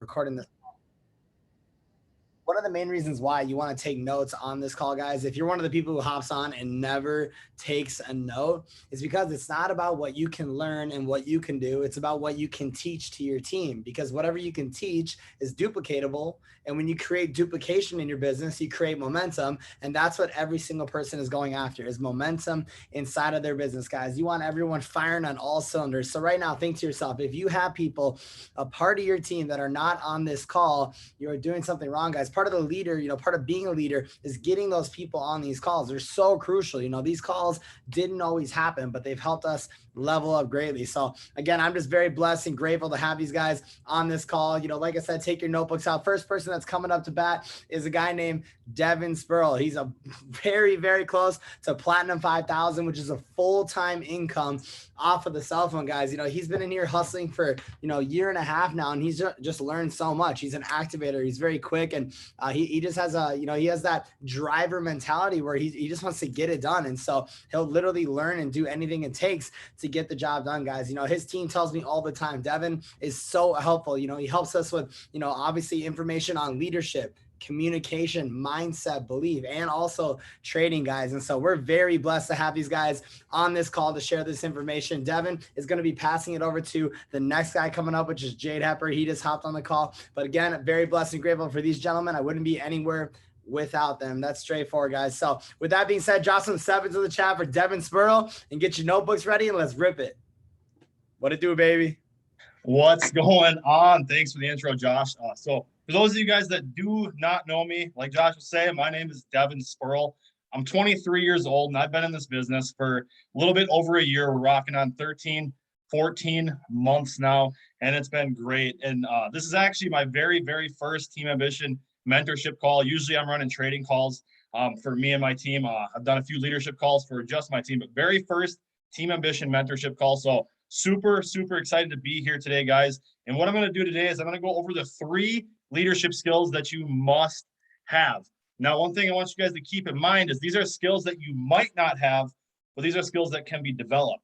recording this. One of the main reasons why you want to take notes on this call, guys, if you're one of the people who hops on and never takes a note, is because it's not about what you can learn and what you can do. It's about what you can teach to your team, because whatever you can teach is duplicatable. And when you create duplication in your business, you create momentum. And that's what every single person is going after, is momentum inside of their business, guys. You want everyone firing on all cylinders. So right now, think to yourself, if you have people, a part of your team that are not on this call, you're doing something wrong, guys. Part of the leader, part of being a leader is getting those people on these calls. They're so crucial. These calls didn't always happen, but they've helped us level up greatly. So again, I'm just very blessed and grateful to have these guys on this call. Like I said, take your notebooks out. First person that's coming up to bat is a guy named Devon Sperl. He's a very, very close to Platinum 5,000, which is a full-time income off of the cell phone, guys. He's been in here hustling for, a year and a half now, and he's just learned so much. He's an activator. He's very quick, and he just has he has that driver mentality where he just wants to get it done. And so he'll literally learn and do anything it takes to get the job done, guys. His team tells me all the time, Devon is so helpful. He helps us with, obviously information on leadership, communication, mindset, belief, and also trading, guys. And so we're very blessed to have these guys on this call to share this information. Devon is going to be passing it over to the next guy coming up, which is Jade Hepper. He just hopped on the call. But again, very blessed and grateful for these gentlemen. I wouldn't be anywhere without them. That's straightforward, guys. So with that being said, drop some sevens in the chat for Devon Sperl and get your notebooks ready and let's rip it. What it do, baby? What's going on? Thanks for the intro, Josh. So for those of you guys that do not know me, like Josh was saying, my name is Devon Sperl. I'm 23 years old, and I've been in this business for a little bit over a year. We're rocking on 13, 14 months now, and it's been great. And this is actually my very, very first Team Ambition mentorship call. Usually I'm running trading calls for me and my team. I've done a few leadership calls for just my team, but very first Team Ambition mentorship call. So super, super excited to be here today, guys. And what I'm going to do today is I'm going to go over the 3 leadership skills that you must have. Now, one thing I want you guys to keep in mind is these are skills that you might not have, but these are skills that can be developed.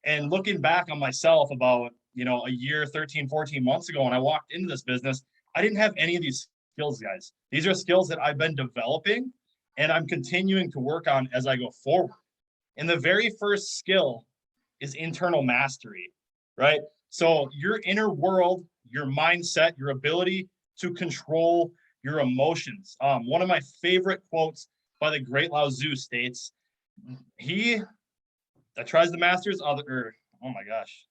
And looking back on myself about, a year, 13, 14 months ago, when I walked into this business, I didn't have any of these skills, guys. These are skills that I've been developing and I'm continuing to work on as I go forward. And the very first skill is internal mastery, right? So your inner world, your mindset, your ability to control your emotions. One of my favorite quotes by the great Lao Tzu states, he that tries to master other, oh my gosh,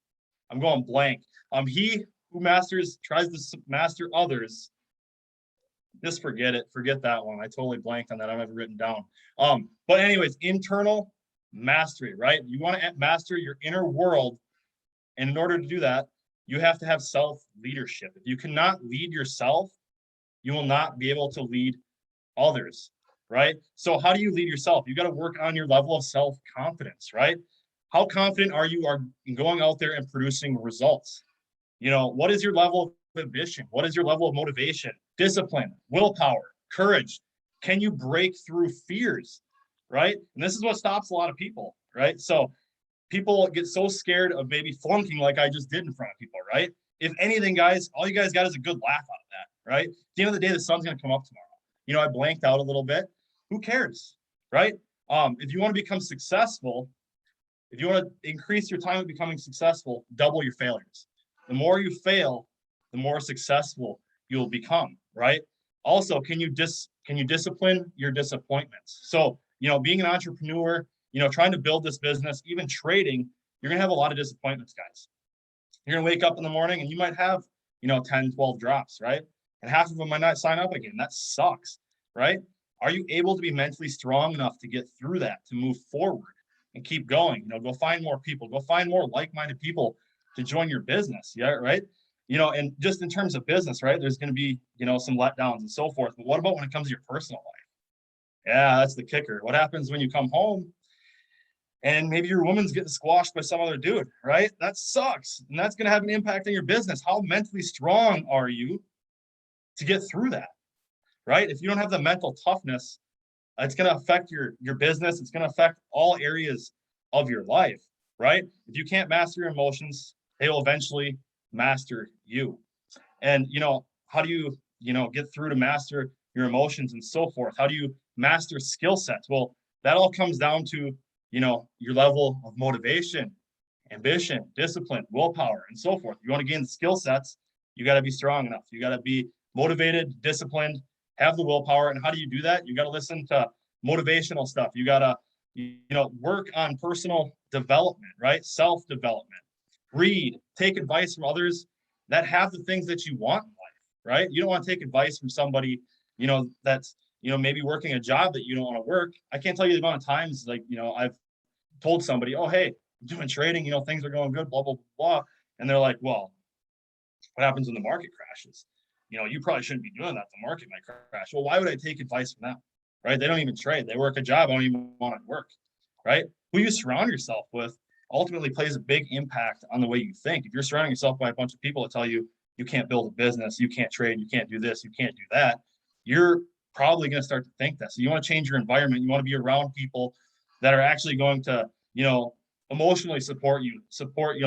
I'm going blank. He who tries to master others, just forget it. Forget that one. I totally blanked on that. I don't have it written down. But anyways, internal mastery, right? You want to master your inner world. And in order to do that, you have to have self-leadership. If you cannot lead yourself, you will not be able to lead others, right? So how do you lead yourself? You got to work on your level of self-confidence, right? How confident are you in going out there and producing results? What is your level of ambition? What is your level of motivation, discipline, willpower, courage? Can you break through fears, right? And this is what stops a lot of people, right? So people get so scared of maybe flunking like I just did in front of people, right? If anything, guys, all you guys got is a good laugh out of that, right? At the end of the day, the sun's going to come up tomorrow. I blanked out a little bit. Who cares, right? If you want to become successful, if you want to increase your time of becoming successful, double your failures. The more you fail, the more successful you'll become, right? Also, can you discipline your disappointments? So, being an entrepreneur, trying to build this business, even trading, you're going to have a lot of disappointments, guys. You're going to wake up in the morning and you might have, 10, 12 drops, right? And half of them might not sign up again. That sucks, right? Are you able to be mentally strong enough to get through that, to move forward and keep going? Go find more people, go find more like-minded people to join your business, yeah, right? And just in terms of business, right, there's going to be, some letdowns and so forth. But what about when it comes to your personal life? Yeah, that's the kicker. What happens when you come home and maybe your woman's getting squashed by some other dude, right? That sucks. And that's going to have an impact on your business. How mentally strong are you to get through that, right? If you don't have the mental toughness, it's going to affect your business. It's going to affect all areas of your life, right? If you can't master your emotions, they will eventually master you. And, how do you, get through to master your emotions and so forth? How do you master skill sets? Well, that all comes down to, your level of motivation, ambition, discipline, willpower, and so forth. You want to gain the skill sets, you got to be strong enough. You got to be motivated, disciplined, have the willpower. And how do you do that? You got to listen to motivational stuff. You got to, work on personal development, right? Self-development. Read, take advice from others that have the things that you want in life, right? You don't want to take advice from somebody, that's, maybe working a job that you don't want to work. I can't tell you the amount of times, like, I've told somebody, oh, hey, I'm doing trading, things are going good, blah, blah, blah. And they're like, well, what happens when the market crashes? You probably shouldn't be doing that. The market might crash. Well, why would I take advice from them? Right? They don't even trade. They work a job. I don't even want to work. Right? Who you surround yourself with ultimately plays a big impact on the way you think. If you're surrounding yourself by a bunch of people that tell you you can't build a business, you can't trade, you can't do this, you can't do that, you're probably going to start to think that. So you want to change your environment. You want to be around people that are actually going to, emotionally support you,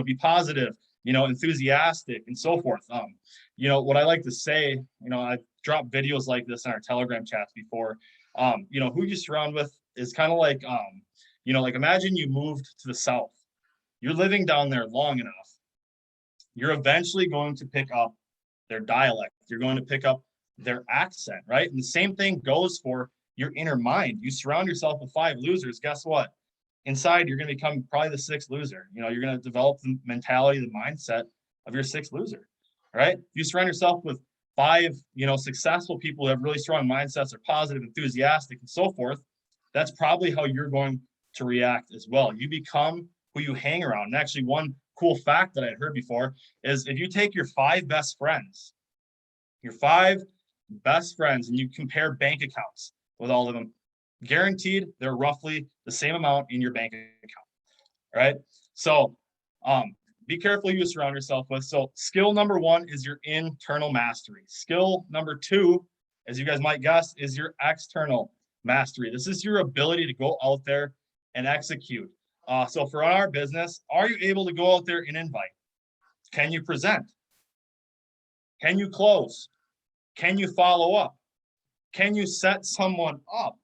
be positive, enthusiastic, and so forth. What I like to say, I've dropped videos like this in our Telegram chats before. Who you surround with is kind of like, like imagine you moved to the South. You're living down there long enough. You're eventually going to pick up their dialect. You're going to pick up their accent, right? And the same thing goes for your inner mind. You surround yourself with 5 losers. Guess what? Inside, you're going to become probably the 6th loser. You're going to develop the mentality, the mindset of your 6th loser, right? If you surround yourself with 5, successful people who have really strong mindsets, are positive, enthusiastic, and so forth, that's probably how you're going to react as well. You become who you hang around. And actually, one cool fact that I had heard before is if you take your 5 best friends, and you compare bank accounts with all of them, guaranteed they're roughly the same amount in your bank account, right? So be careful who you surround yourself with. So skill number 1 is your internal mastery. Skill number 2, as you guys might guess, is your external mastery. This is your ability to go out there and execute. So for our business, are you able to go out there and invite? Can you present? Can you close? Can you follow up? Can you set someone up?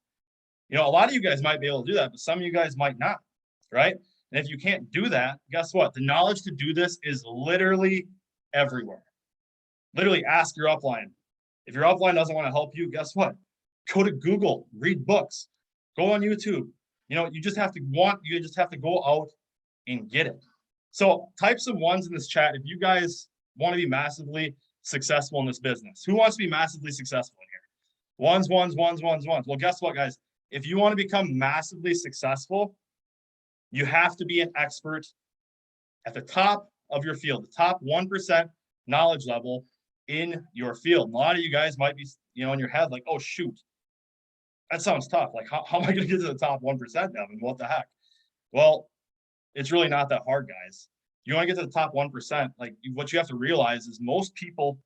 A lot of you guys might be able to do that, but some of you guys might not, right? And if you can't do that, guess what? The knowledge to do this is literally everywhere. Literally ask your upline. If your upline doesn't want to help you, guess what? Go to Google, read books, go on YouTube. You just have to go out and get it. So type some 1s in this chat if you guys want to be massively successful in this business. Who wants to be massively successful in here? 1s, 1s, 1s, 1s, 1s. Well, guess what, guys? If you want to become massively successful, you have to be an expert at the top of your field, the top 1% knowledge level in your field. And a lot of you guys might be, in your head like, oh, shoot, that sounds tough. Like, how am I going to get to the top 1%, Devin? What the heck? Well, it's really not that hard, guys. You want to get to the top 1%, like what you have to realize is most people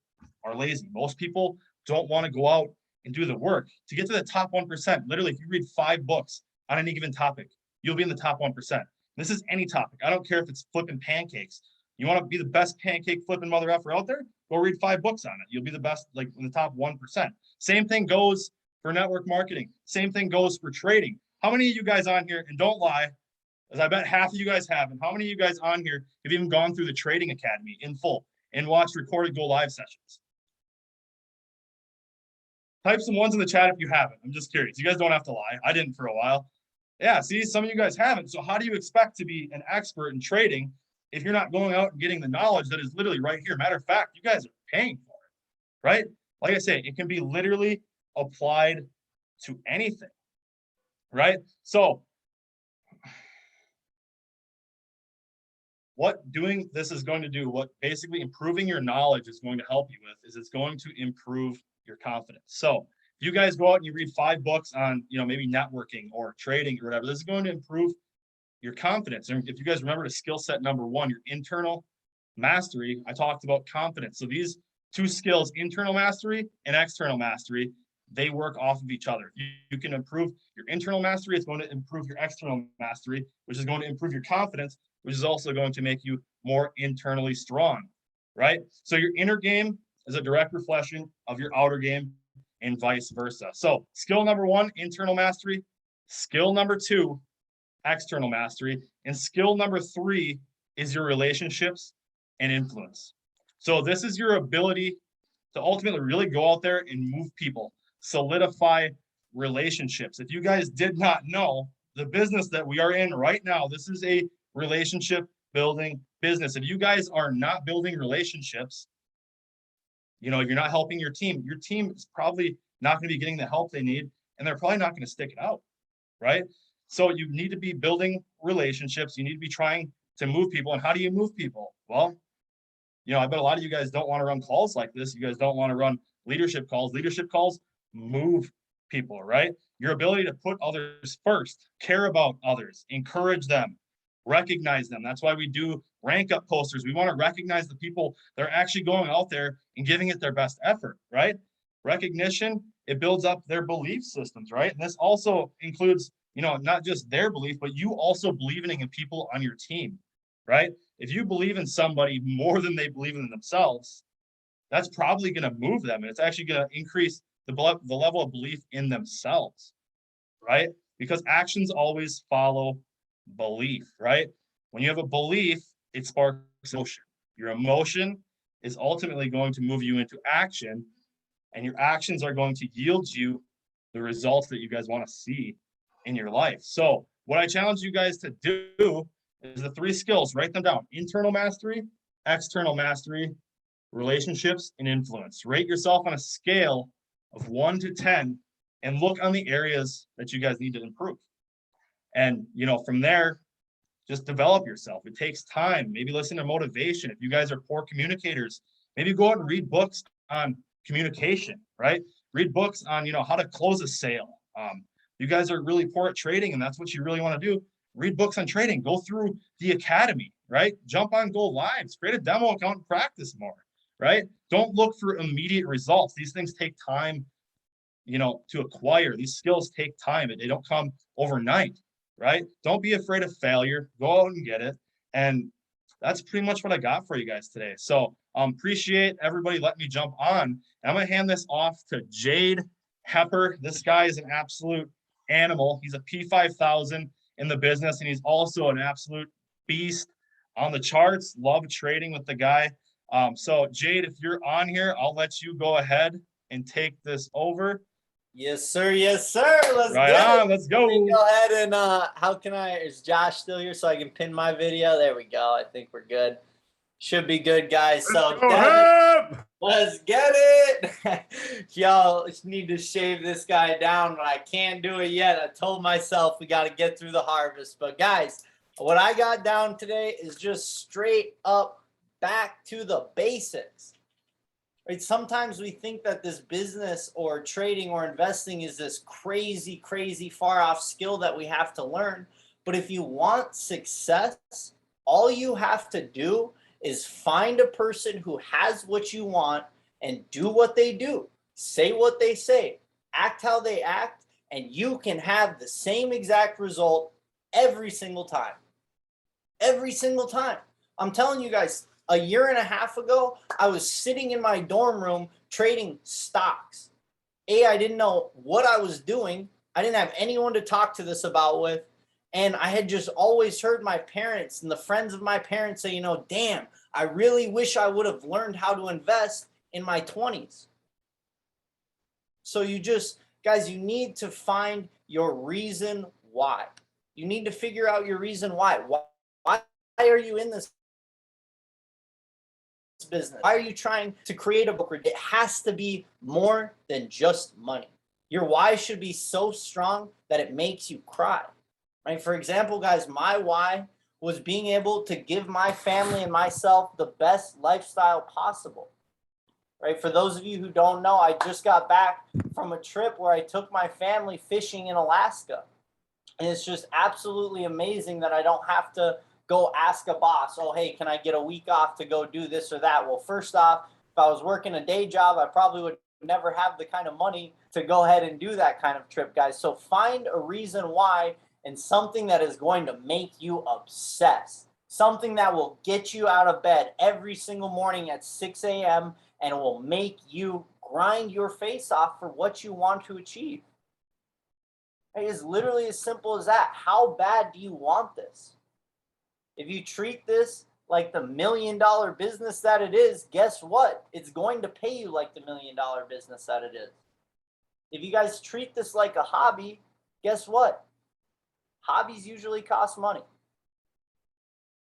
are lazy. Most people don't want to go out and do the work. To get to the top 1%, literally, if you read 5 books on any given topic, you'll be in the top 1%. This is any topic. I don't care if it's flipping pancakes. You want to be the best pancake flipping mother effer out there? Go read 5 books on it. You'll be the best, like in the top 1%. Same thing goes for network marketing. Same thing goes for trading. How many of you guys on here, and don't lie, as I bet half of you guys haven't, how many of you guys on here have even gone through the Trading Academy in full and watched recorded go live sessions? Type some 1s in the chat if you haven't. I'm just curious. You guys don't have to lie. I didn't for a while. Yeah, see, some of you guys haven't. So how do you expect to be an expert in trading if you're not going out and getting the knowledge that is literally right here? Matter of fact, you guys are paying for it, right? Like I say, it can be literally applied to anything, right? So what doing this is going to do, what basically improving your knowledge is going to help you with, is it's going to improve your confidence. So if you guys go out and you read 5 books on, maybe networking or trading or whatever, this is going to improve your confidence. And if you guys remember the skill set number 1, your internal mastery, I talked about confidence. So these 2 skills, internal mastery and external mastery, they work off of each other. You can improve your internal mastery. It's going to improve your external mastery, which is going to improve your confidence, which is also going to make you more internally strong, right? So your inner game is a direct reflection of your outer game and vice versa. So skill number 1, internal mastery. Skill number 2, external mastery. And skill number 3 is your relationships and influence. So this is your ability to ultimately really go out there and move people, solidify relationships. If you guys did not know, the business that we are in right now, this is a relationship building business. If you guys are not building relationships, you know, you're not helping your team is probably not going to be getting the help they need, and they're probably not going to stick it out, right? So you need to be building relationships. You need to be trying to move people. And how do you move people? Well, you know, I bet a lot of you guys don't want to run calls like this. You guys don't want to run leadership calls. Leadership calls move people, right? Your ability to put others first, care about others, encourage them, recognize them. That's why we do rank up posters. We want to recognize the people that are actually going out there and giving it their best effort, right? Recognition, it builds up their belief systems, right? And this also includes, you know, not just their belief, but you also believing in people on your team, right? If you believe in somebody more than they believe in themselves, that's probably going to move them. And it's actually going to increase the level of belief in themselves, right? Because actions always follow belief, right? When you have a belief, it sparks emotion. Your emotion is ultimately going to move you into action, and your actions are going to yield you the results that you guys want to see in your life. So what I challenge you guys to do is the 3 skills, write them down: internal mastery, external mastery, relationships, and influence. Rate yourself on a scale of 1 to 10 and look on the areas that you guys need to improve. And, you know, from there, just develop yourself. It takes time. Maybe listen to motivation. If you guys are poor communicators, maybe go out and read books on communication, right? Read books on, you know, how to close a sale. You guys are really poor at trading and that's what you really want to do. Read books on trading. Go through the academy, right? Jump on Go Lives. Create a demo account and practice more, right? Don't look for immediate results. These things take time, you know, to acquire. These skills take time. They don't come overnight, right? Don't be afraid of failure. Go out and get it. And that's pretty much what I got for you guys today. So appreciate everybody letting me jump on. And I'm going to hand this off to Jade Hepper. This guy is an absolute animal. He's a P5000 in the business, and he's also an absolute beast on the charts. Love trading with the guy. So Jade, if you're on here, I'll let you go ahead and take this over. Yes, sir. Yes, sir. Let's right get on. it. Let's go. Go ahead and how can is Josh still here so I can pin my video? There we go. I think we're good. Should be good, guys. So let's get it. Y'all need to shave this guy down, but I can't do it yet. I told myself we got to get through the harvest. But guys, what I got down today is just straight up back to the basics. Right? Sometimes we think that this business or trading or investing is this crazy, crazy far off skill that we have to learn. But if you want success, all you have to do is find a person who has what you want and do what they do, say what they say, act how they act, and you can have the same exact result every single time. Every single time. I'm telling you guys, a year and a half ago, I was sitting in my dorm room trading stocks. I didn't know what I was doing. I didn't have anyone to talk to this about with. And I had just always heard my parents and the friends of my parents say, you know, damn, I really wish I would have learned how to invest in my 20s. So you just, guys, you need to find your reason why. You need to figure out your reason why. Why are you in this business? Why are you trying to create a brokerage? It has to be more than just money. Your why should be so strong that it makes you cry. Right? For example, guys, my why was being able to give my family and myself the best lifestyle possible. Right? For those of you who don't know, I just got back from a trip where I took my family fishing in Alaska. And it's just absolutely amazing that I don't have to go ask a boss, oh, hey, can I get a week off to go do this or that? Well, first off, if I was working a day job, I probably would never have the kind of money to go ahead and do that kind of trip, guys. So find a reason why and something that is going to make you obsess. Something that will get you out of bed every single morning at 6 a.m. and it will make you grind your face off for what you want to achieve. It is literally as simple as that. How bad do you want this? If you treat this like the $1 million business that it is, guess what? It's going to pay you like the $1 million business that it is. If you guys treat this like a hobby, guess what? Hobbies usually cost money.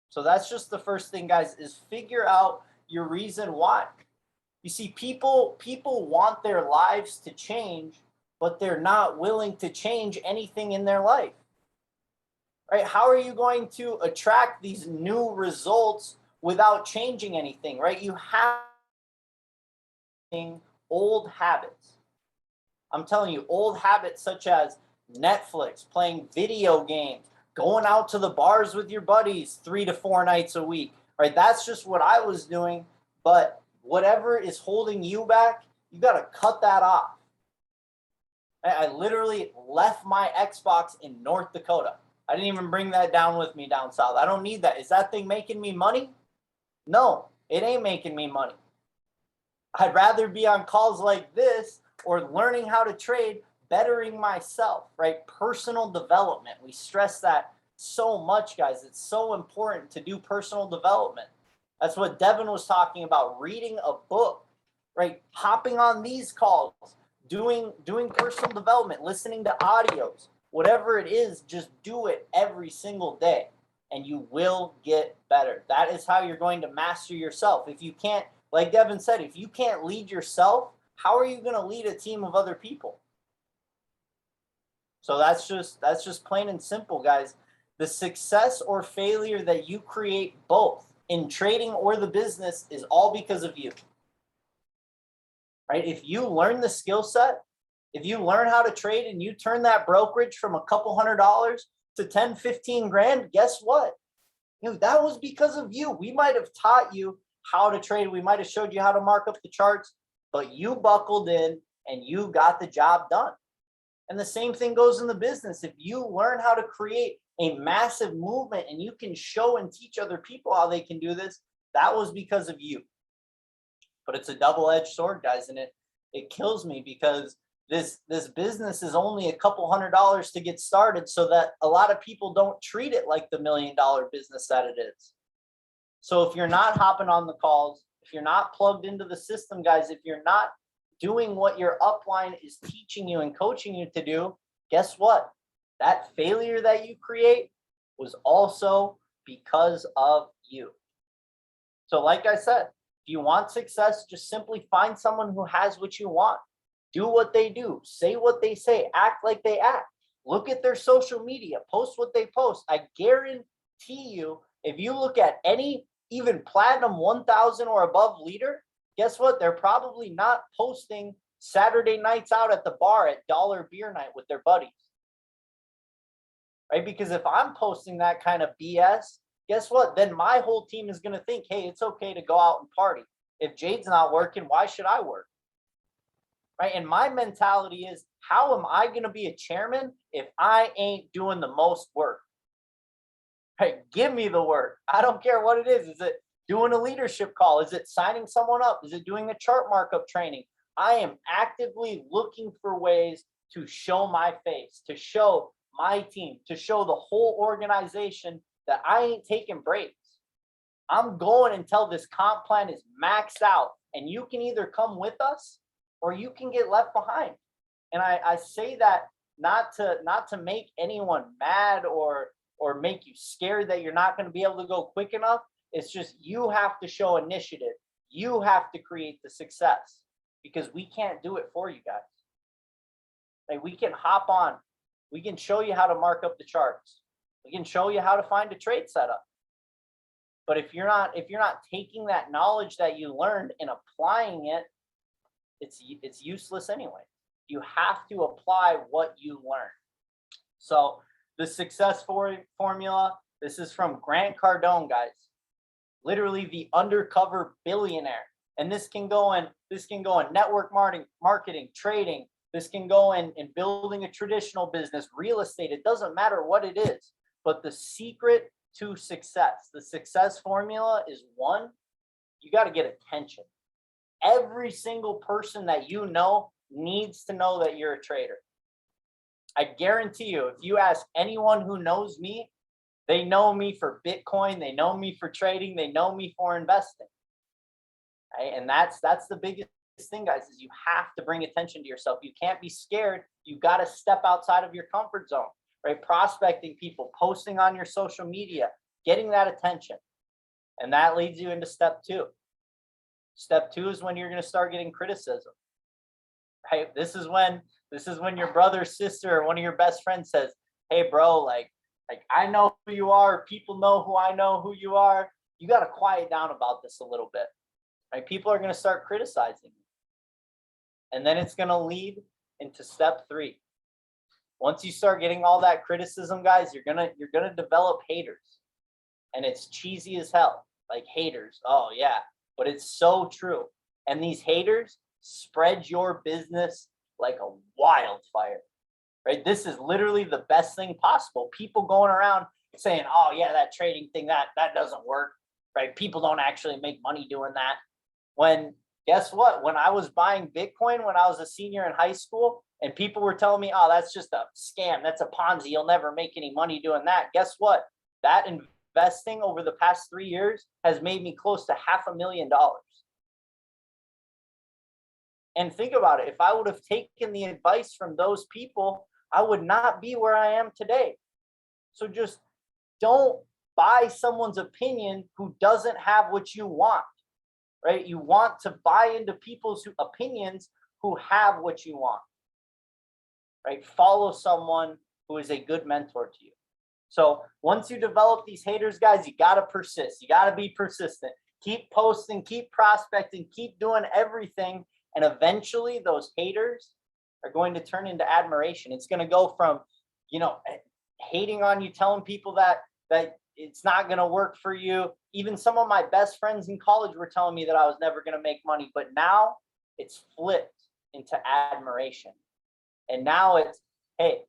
So that's just the first thing, guys, is figure out your reason why. You see, people want their lives to change, but they're not willing to change anything in their life. Right? How are you going to attract these new results without changing anything, right? You have old habits. I'm telling you, old habits such as Netflix, playing video games, going out to the bars with your buddies 3 to 4 nights a week, right? That's just what I was doing. But whatever is holding you back, you got to cut that off. I literally left my Xbox in North Dakota. I didn't even bring that down with me down south. I don't need that. Is that thing making me money? No, it ain't making me money. I'd rather be on calls like this or learning how to trade, bettering myself, right? Personal development. We stress that so much, guys. It's so important to do personal development. That's what Devon was talking about, reading a book, right? Hopping on these calls, doing personal development, listening to audios, whatever it is, just do it every single day and you will get better. That is how you're going to master yourself. If you can't, like Devon said, if you can't lead yourself, how are you going to lead a team of other people? So that's just plain and simple, guys. The success or failure that you create, both in trading or the business, is all because of you. Right? If you learn the skill set, if you learn how to trade and you turn that brokerage from a couple $100s to 10, 15 grand, guess what? That was because of you. We might have taught you how to trade. We might have showed you how to mark up the charts, but you buckled in and you got the job done. And the same thing goes in the business. If you learn how to create a massive movement and you can show and teach other people how they can do this, that was because of you. But it's a double-edged sword, guys, and it kills me because this business is only a couple $100s to get started, so that a lot of people don't treat it like the $1 million business that it is. So if you're not hopping on the calls, if you're not plugged into the system, guys, if you're not doing what your upline is teaching you and coaching you to do, guess what? That failure that you create was also because of you. So like I said, if you want success, just simply find someone who has what you want. Do what they do, say what they say, act like they act. Look at their social media, post what they post. I guarantee you, if you look at any even platinum 1,000 or above leader, guess what? They're probably not posting Saturday nights out at the bar at dollar beer night with their buddies. Right? Because if I'm posting that kind of BS, guess what? Then my whole team is going to think, hey, it's okay to go out and party. If Jade's not working, why should I work? Right? And my mentality is, how am I going to be a chairman if I ain't doing the most work? Right? Give me the work. I don't care what it is. Is it doing a leadership call? Is it signing someone up? Is it doing a chart markup training? I am actively looking for ways to show my face, to show my team, to show the whole organization that I ain't taking breaks. I'm going until this comp plan is maxed out, and you can either come with us or you can get left behind. And I say that not to make anyone mad or make you scared that you're not going to be able to go quick enough. It's just, you have to show initiative. You have to create the success, because we can't do it for you guys. Like, we can hop on. We can show you how to mark up the charts. We can show you how to find a trade setup. But if you're not taking that knowledge that you learned and applying it, it's useless anyway. You have to apply what you learn. So the success formula, this is from Grant Cardone, guys. Literally the undercover billionaire. And this can go in network marketing, trading. This can go in building a traditional business, real estate. It doesn't matter what it is. But the secret to success, the success formula is, one, you got to get attention. Every single person that you know needs to know that you're a trader. I guarantee you, if you ask anyone who knows me, they know me for Bitcoin, they know me for trading, they know me for investing. Right? And that's the biggest thing, guys, is you have to bring attention to yourself. You can't be scared. You got to step outside of your comfort zone, right? Prospecting people, posting on your social media, getting that attention. And that leads you into step 2. Step 2 is when you're going to start getting criticism, right? This is when your brother, sister, or one of your best friends says, hey, bro, like I know who you are. People know who I know who you are. You got to quiet down about this a little bit, right? People are going to start criticizing you. And then it's going to lead into step 3. Once you start getting all that criticism, guys, you're going to develop haters. And it's cheesy as hell, like haters. Oh yeah, but it's so true. And these haters spread your business like a wildfire, right? This is literally the best thing possible. People going around saying, oh yeah, that trading thing, that doesn't work, right? People don't actually make money doing that. When, guess what? When I was buying Bitcoin, when I was a senior in high school, and people were telling me, oh, that's just a scam. That's a Ponzi. You'll never make any money doing that. Guess what? That investing over the past 3 years has made me close to $500,000. And think about it. If I would have taken the advice from those people, I would not be where I am today. So just don't buy someone's opinion who doesn't have what you want, right? You want to buy into people's opinions who have what you want, right? Follow someone who is a good mentor to you. So once you develop these haters, guys, you got to persist. You got to be persistent. Keep posting, keep prospecting, keep doing everything. And eventually those haters are going to turn into admiration. It's going to go from, hating on you, telling people that it's not going to work for you. Even some of my best friends in college were telling me that I was never going to make money. But now it's flipped into admiration. And now it's, hey,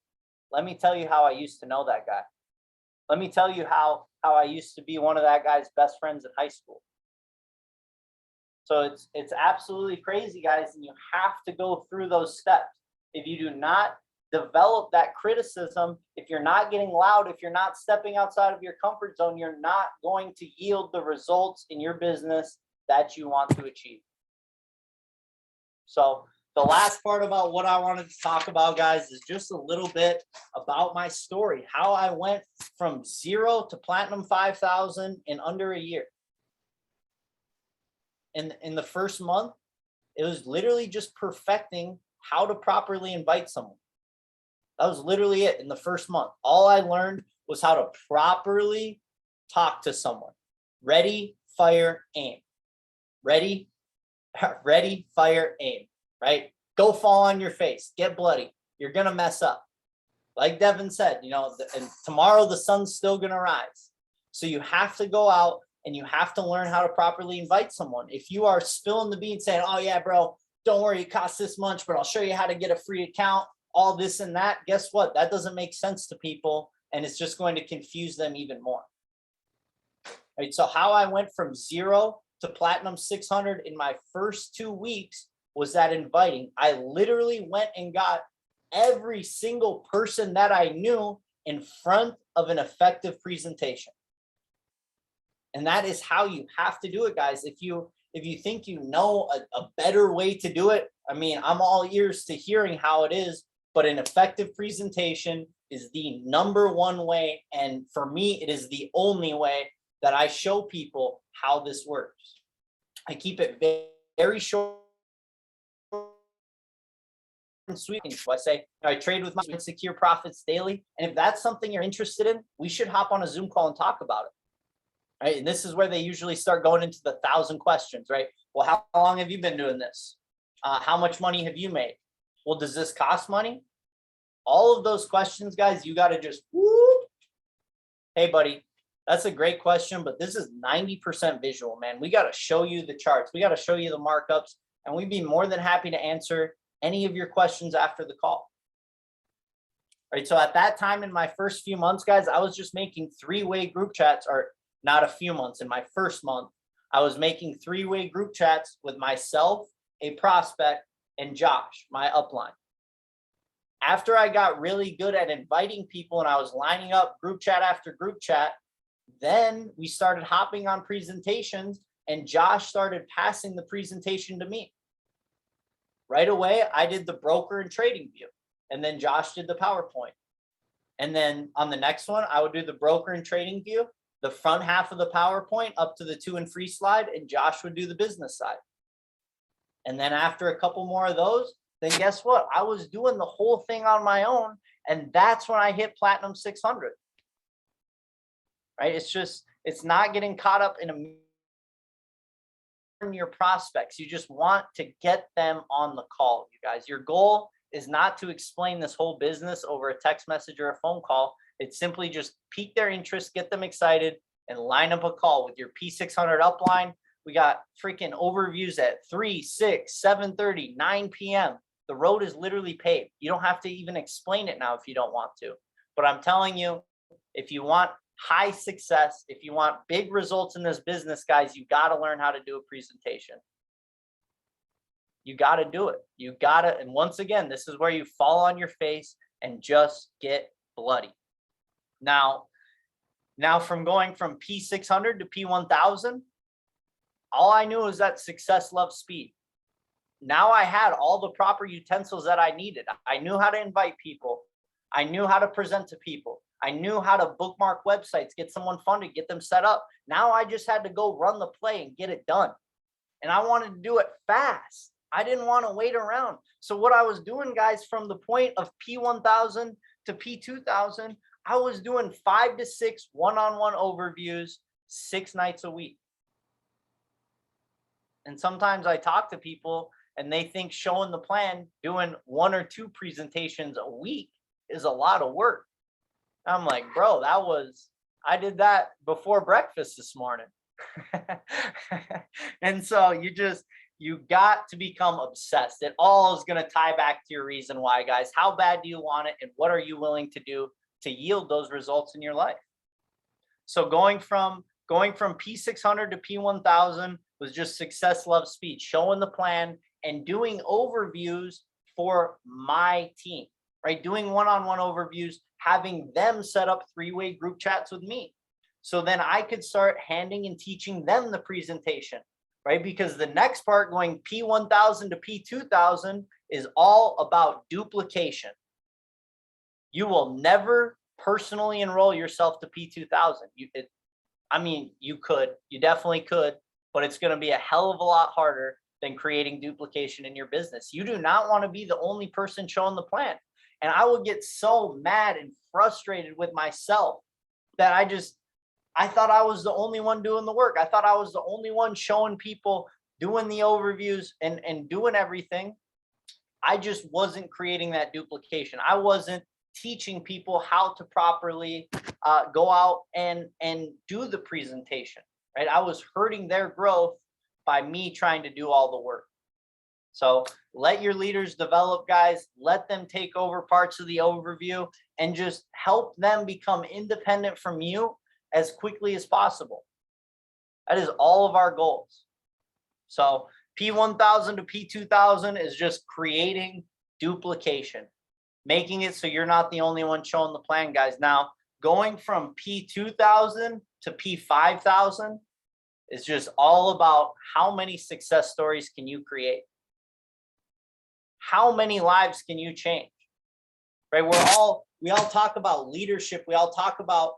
let me tell you how I used to know that guy. Let me tell you how I used to be one of that guy's best friends in high school. So it's absolutely crazy, guys, and you have to go through those steps. If you do not develop that criticism, if you're not getting loud, if you're not stepping outside of your comfort zone, you're not going to yield the results in your business that you want to achieve. So the last part about what I wanted to talk about, guys, is just a little bit about my story, how I went from 0 to Platinum 5,000 in under a year. In the first month, it was literally just perfecting how to properly invite someone. That was literally it in the first month. All I learned was how to properly talk to someone. Ready, fire, aim. Ready, fire, aim, right? Go fall on your face, get bloody. You're going to mess up. Like Devon said, and tomorrow the sun's still going to rise. So you have to go out and you have to learn how to properly invite someone. If you are spilling the beans saying, oh yeah, bro, don't worry, it costs this much, but I'll show you how to get a free account, all this and that, guess what? That doesn't make sense to people, and it's just going to confuse them even more. Right? So how I went from 0 to Platinum 600 in my first 2 weeks was that inviting. I literally went and got every single person that I knew in front of an effective presentation. And that is how you have to do it, guys. If you think you know a better way to do it, I mean, I'm all ears to hearing how it is, but an effective presentation is the #1 way. And for me, it is the only way that I show people how this works. I keep it very short and sweet. So I say, I trade with my secure profits daily. And if that's something you're interested in, we should hop on a Zoom call and talk about it. Right? And this is where they usually start going into the 1,000 questions, right? Well, how long have you been doing this? How much money have you made? Well, does this cost money? All of those questions, guys, you got to just, whoop. Hey, buddy, that's a great question, but this is 90% visual, man. We got to show you the charts. We got to show you the markups, and we'd be more than happy to answer any of your questions after the call. All right, so at that time in my first few months, guys, I was just making 3-way group chats, or not a few months, in my first month, I was making 3-way group chats with myself, a prospect, and Josh, my upline. After I got really good at inviting people and I was lining up group chat after group chat, then we started hopping on presentations and Josh started passing the presentation to me. Right away, I did the broker and trading view, and then Josh did the PowerPoint. And then on the next one, I would do the broker and trading view, the front half of the PowerPoint up to the 2 and free slide, and Josh would do the business side. And then after a couple more of those, then guess what? I was doing the whole thing on my own, and that's when I hit Platinum 600. Right? It's not getting caught up in your prospects. You just want to get them on the call, you guys. Your goal is not to explain this whole business over a text message or a phone call. It's simply just pique their interest, get them excited, and line up a call with your P600 upline. We got freaking overviews at 3, 6, 7:30, 9 p.m. The road is literally paved. You don't have to even explain it now if you don't want to. But I'm telling you, if you want high success, if you want big results in this business, guys, you got to learn how to do a presentation. You got to do it. You got to. And once again, this is where you fall on your face and just get bloody. Now from going from P600 to P1000, all I knew was that success loves speed. Now I had all the proper utensils that I needed. I knew how to invite people. I knew how to present to people. I knew how to bookmark websites, get someone funded, get them set up. Now I just had to go run the play and get it done. And I wanted to do it fast. I didn't want to wait around. So what I was doing, guys, from the point of P1000 to P2000, I was doing 5 to 6 one-on-one overviews 6 nights a week. And sometimes I talk to people and they think showing the plan, doing 1 or 2 presentations a week is a lot of work. I'm like, bro, I did that before breakfast this morning. And so you got to become obsessed. It all is going to tie back to your reason why, guys. How bad do you want it? And what are you willing to do to yield those results in your life? So going from P600 to P1000 was just success loves speed, showing the plan and doing overviews for my team, right? Doing one-on-one overviews, having them set up 3-way group chats with me. So then I could start handing and teaching them the presentation, right? Because the next part, going P1000 to P2000, is all about duplication. You will never personally enroll yourself to P2000. You definitely could, but it's going to be a hell of a lot harder than creating duplication in your business. You do not want to be the only person showing the plan. And I would get so mad and frustrated with myself that I thought I was the only one doing the work. I thought I was the only one showing people, doing the overviews and doing everything. I just wasn't creating that duplication. I wasn't teaching people how to properly go out and do the presentation, right? I was hurting their growth by me trying to do all the work. So let your leaders develop, guys. Let them take over parts of the overview and just help them become independent from you as quickly as possible. That is all of our goals. So P1000 to P2000 is just creating duplication, making it so you're not the only one showing the plan, guys. Now, going from P2000 to P5000 is just all about how many success stories can you create? How many lives can you change? Right? We all talk about leadership. We all talk about,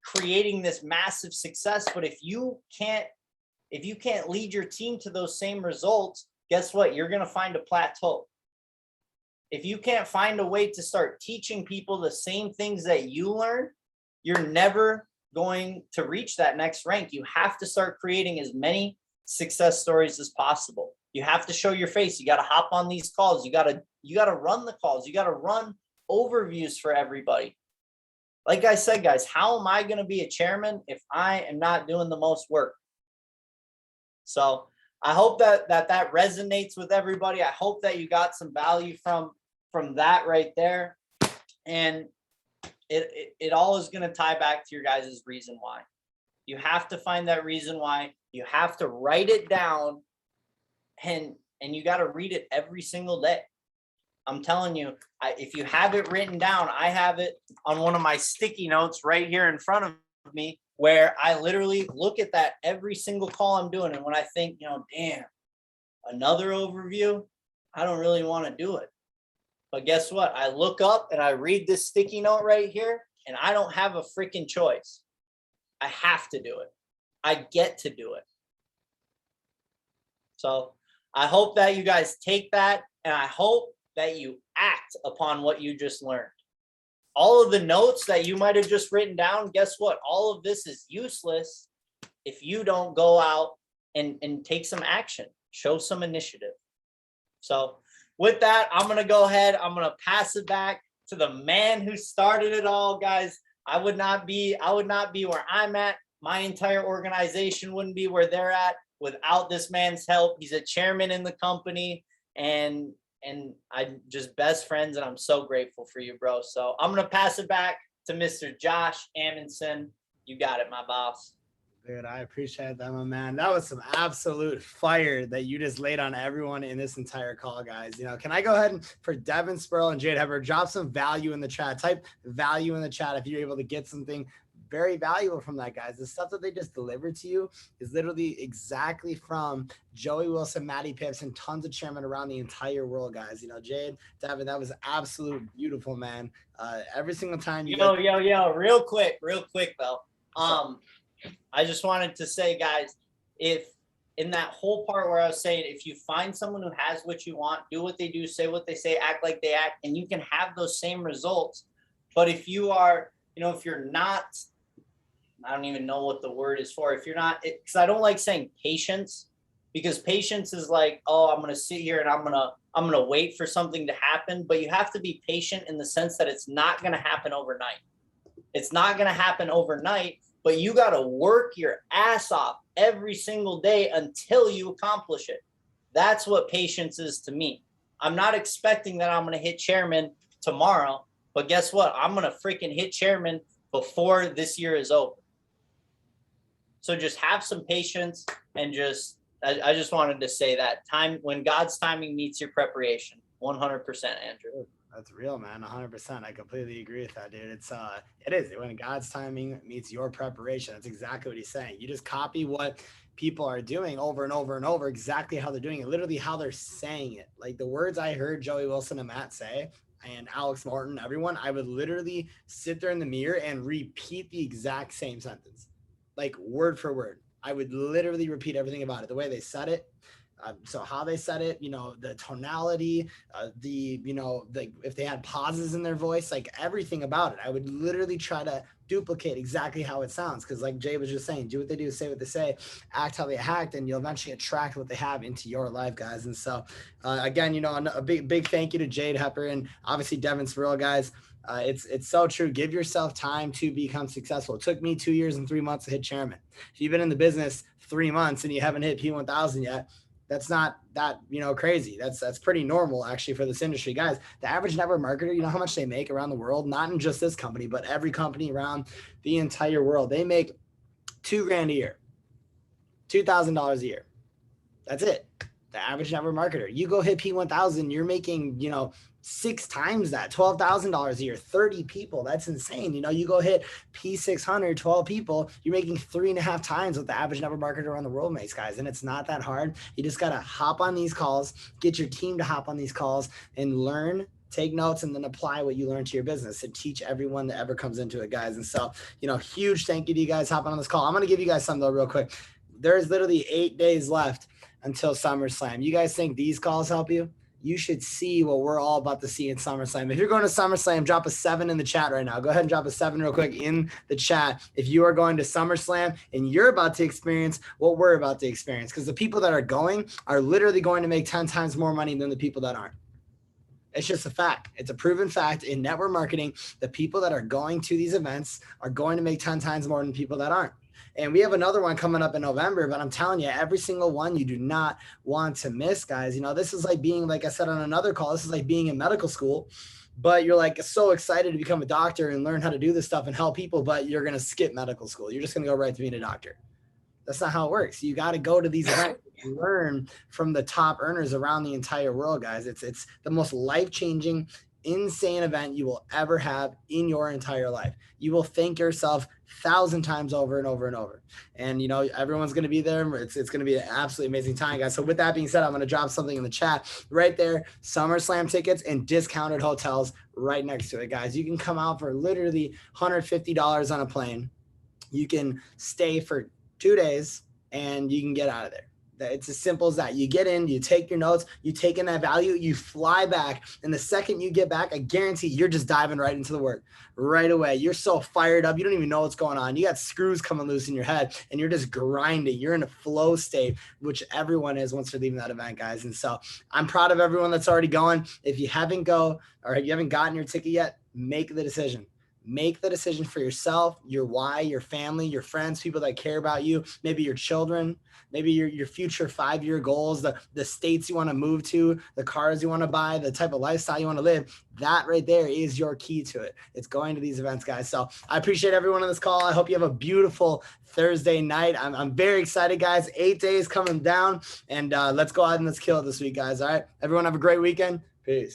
creating this massive success. But if you can't lead your team to those same results, guess what? You're going to find a plateau. If you can't find a way to start teaching people the same things that you learn, you're never going to reach that next rank. You have to start creating as many success stories as possible. You have to show your face. You got to hop on these calls. You got to run the calls. You got to run overviews for everybody. Like I said, guys, how am I going to be a chairman if I am not doing the most work? So I hope that resonates with everybody. I hope that you got some value from that right there. And it all is going to tie back to your guys' reason why. You have to find that reason why. You have to write it down, and you got to read it every single day. I'm telling you, if you have it written down, I have it on one of my sticky notes right here in front of me, where I literally look at that every single call I'm doing. And when I think, you know, damn, another overview, I don't really want to do it. But guess what? I look up and I read this sticky note right here, and I don't have a freaking choice. I have to do it. I get to do it. So I hope that you guys take that, and I hope that you act upon what you just learned. All of the notes that you might have just written down, guess what? All of this is useless if you don't go out and take some action, show some initiative. So with that, I'm going to go ahead. I'm going to pass it back to the man who started it all, guys. I would not be where I'm at. My entire organization wouldn't be where they're at without this man's help. He's a chairman in the company, and I'm just best friends, and I'm so grateful for you, bro. So I'm going to pass it back to Mr. Josh Amundsen. You got it, my boss. Dude, I appreciate that, my man. That was some absolute fire that you just laid on everyone in this entire call, guys. You know, can I go ahead and, for Devon Sperl and Jade Hepper, drop some value in the chat? Type value in the chat if you're able to get something very valuable from that, guys. The stuff that they just delivered to you is literally exactly from Joey Wilson, Matty Pips, and tons of chairmen around the entire world, guys. You know, Jade, Devon, that was absolute beautiful, man. Every single time you real quick though. I just wanted to say, guys, if in that whole part where I was saying, if you find someone who has what you want, do what they do, say what they say, act like they act, and you can have those same results. But if you are, you know, if you're not, I don't even know what the word is for. If you're not, because I don't like saying patience, because patience is like, oh, I'm going to sit here and I'm going to wait for something to happen. But you have to be patient in the sense that it's not going to happen overnight. It's not going to happen overnight, but you got to work your ass off every single day until you accomplish it. That's what patience is to me. I'm not expecting that I'm going to hit chairman tomorrow, but guess what? I'm going to freaking hit chairman before this year is over. So just have some patience, and I just wanted to say that time, when God's timing meets your preparation, 100%, Andrew. That's real, man. 100%. I completely agree with that, dude. It is when God's timing meets your preparation. That's exactly what he's saying. You just copy what people are doing over and over and over, exactly how they're doing it, literally how they're saying it. Like the words I heard Joey Wilson and Matt say, and Alex Martin, everyone, I would literally sit there in the mirror and repeat the exact same sentence, like word for word. I would literally repeat everything about it, the way they said it. So how they said it, you know, the tonality, if they had pauses in their voice, like everything about it, I would literally try to duplicate exactly how it sounds. Cause like Jay was just saying, do what they do, say what they say, act how they act, and you'll eventually attract what they have into your life, guys. And so again, you know, a big thank you to Jade Hepper and obviously Devon Sperl, guys. It's so true. Give yourself time to become successful. It took me 2 years and 3 months to hit chairman. If you've been in the business 3 months and you haven't hit P1000 yet, that's not that, you know, crazy. That's pretty normal actually for this industry, guys. The average network marketer, you know how much they make around the world, not in just this company, but every company around the entire world. They make $2,000 a year, $2,000 a year. That's it. The average network marketer, you go hit P1000, you're making, you know, 6 times that, $12,000 a year, 30 people. That's insane. You know, you go hit P600, 12 people, you're making 3.5 times what the average network marketer around the world makes, guys. And it's not that hard. You just got to hop on these calls, get your team to hop on these calls and learn, take notes, and then apply what you learn to your business and teach everyone that ever comes into it, guys. And so, you know, huge thank you to you guys hopping on this call. I'm going to give you guys something though real quick. There's literally 8 days left until SummerSlam. You guys think these calls help you? You should see what we're all about to see in SummerSlam. If you're going to SummerSlam, drop a 7 in the chat right now. Go ahead and drop a 7 real quick in the chat if you are going to SummerSlam and you're about to experience what we're about to experience. Because the people that are going are literally going to make 10 times more money than the people that aren't. It's just a fact. It's a proven fact in network marketing. The people that are going to these events are going to make 10 times more than people that aren't. And we have another one coming up in November, but I'm telling you, every single one you do not want to miss, guys. You know, this is like being, like I said on another call, this is like being in medical school, but you're like so excited to become a doctor and learn how to do this stuff and help people, but you're going to skip medical school. You're just going to go right to being a doctor. That's not how it works. You got to go to these events and learn from the top earners around the entire world, guys. It's the most life-changing, insane event you will ever have in your entire life. You will thank yourself 1,000 times over and over and over. And, everyone's going to be there. It's going to be an absolutely amazing time, guys. So with that being said, I'm going to drop something in the chat right there. SummerSlam tickets and discounted hotels right next to it, guys. You can come out for literally $150 on a plane. You can stay for 2 days and you can get out of there. It's as simple as that. You get in, you take your notes, you take in that value, you fly back. And the second you get back, I guarantee you're just diving right into the work right away. You're so fired up. You don't even know what's going on. You got screws coming loose in your head and you're just grinding. You're in a flow state, which everyone is once they're leaving that event, guys. And so I'm proud of everyone that's already going. If you haven't gotten your ticket yet, make the decision. Make the decision for yourself, your why, your family, your friends, people that care about you, maybe your children, maybe your future 5-year goals, the states you want to move to, the cars you want to buy, the type of lifestyle you want to live. That right there is your key to it. It's going to these events, guys. So I appreciate everyone on this call. I hope you have a beautiful Thursday night. I'm very excited, guys. 8 days coming down, and let's go out and let's kill it this week, guys. All right. Everyone have a great weekend. Peace.